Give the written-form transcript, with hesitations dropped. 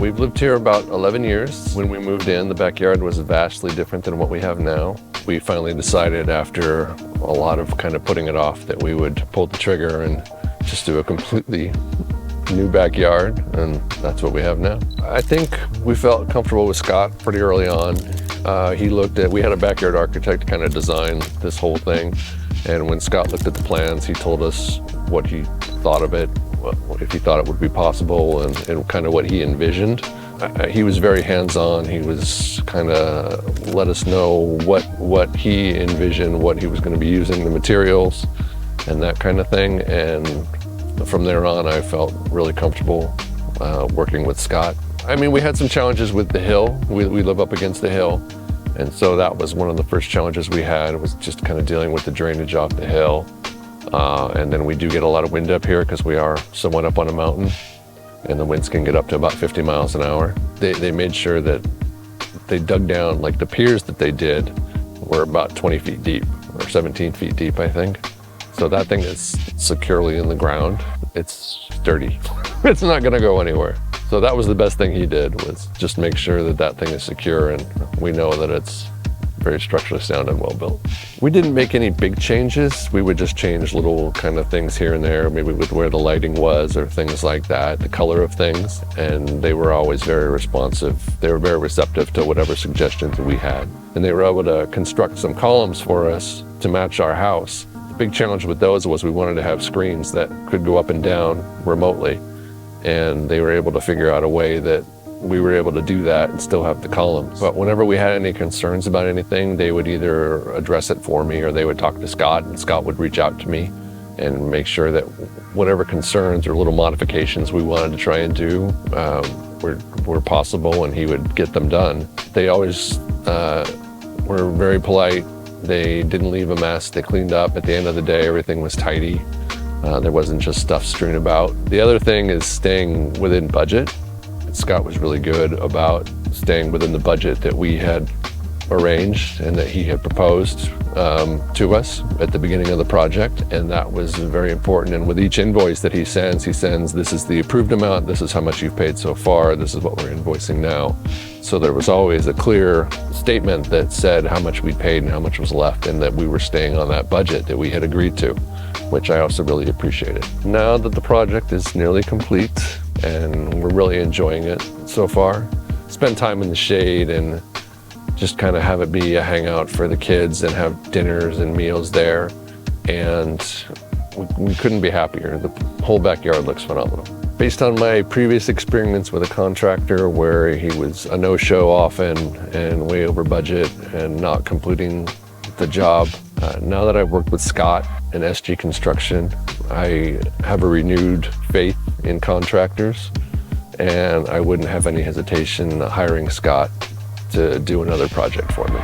We've lived here about 11 years. When we moved in, the backyard was vastly different than what we have now. We finally decided after a lot of kind of putting it off that we would pull the trigger and just do a completely new backyard, and that's what we have now. I think we felt comfortable with Scott pretty early on. We had a backyard architect kind of design this whole thing, and when Scott looked at the plans, he told us what he thought of it, if he thought it would be possible, and kind of what he envisioned. He was very hands-on. He was kind of let us know what he envisioned, what he was going to be using, the materials, and that kind of thing. And from there on, I felt really comfortable working with Scott. I mean, we had some challenges with the hill. We live up against the hill, and so that was one of the first challenges we had, was just kind of dealing with the drainage off the hill. And then we do get a lot of wind up here because we are somewhat up on a mountain, and the winds can get up to about 50 miles an hour. They made sure that they dug down, like the piers that they did were about 20 feet deep, or 17 feet deep, I think. So that thing is securely in the ground. It's sturdy. It's not gonna go anywhere. So that was the best thing he did, was just make sure that that thing is secure, and we know that it's very structurally sound and well built. We didn't make any big changes. We would just change little kind of things here and there, maybe with where the lighting was or things like that, the color of things, and they were always very responsive. They were very receptive to whatever suggestions we had. And they were able to construct some columns for us to match our house. The big challenge with those was we wanted to have screens that could go up and down remotely, and they were able to figure out a way that we were able to do that and still have the columns. But whenever we had any concerns about anything, they would either address it for me, or they would talk to Scott, and Scott would reach out to me and make sure that whatever concerns or little modifications we wanted to try and do were possible, and he would get them done. They always were very polite. They didn't leave a mess. They cleaned up. At the end of the day, everything was tidy. There wasn't just stuff strewn about. The other thing is staying within budget. Scott was really good about staying within the budget that we had arranged and that he had proposed to us at the beginning of the project, and that was very important. And with each invoice that he sends, this is the approved amount, this is how much you've paid so far, this is what we're invoicing now. So there was always a clear statement that said how much we paid and how much was left, and that we were staying on that budget that we had agreed to, which I also really appreciated. Now that the project is nearly complete, and we're really enjoying it so far, spend time in the shade and just kind of have it be a hangout for the kids and have dinners and meals there. And we couldn't be happier. The whole backyard looks phenomenal. Based on my previous experience with a contractor where he was a no-show often and way over budget and not completing the job, now that I've worked with Scott and SG Construction, I have a renewed faith in contractors, and I wouldn't have any hesitation hiring Scott to do another project for me.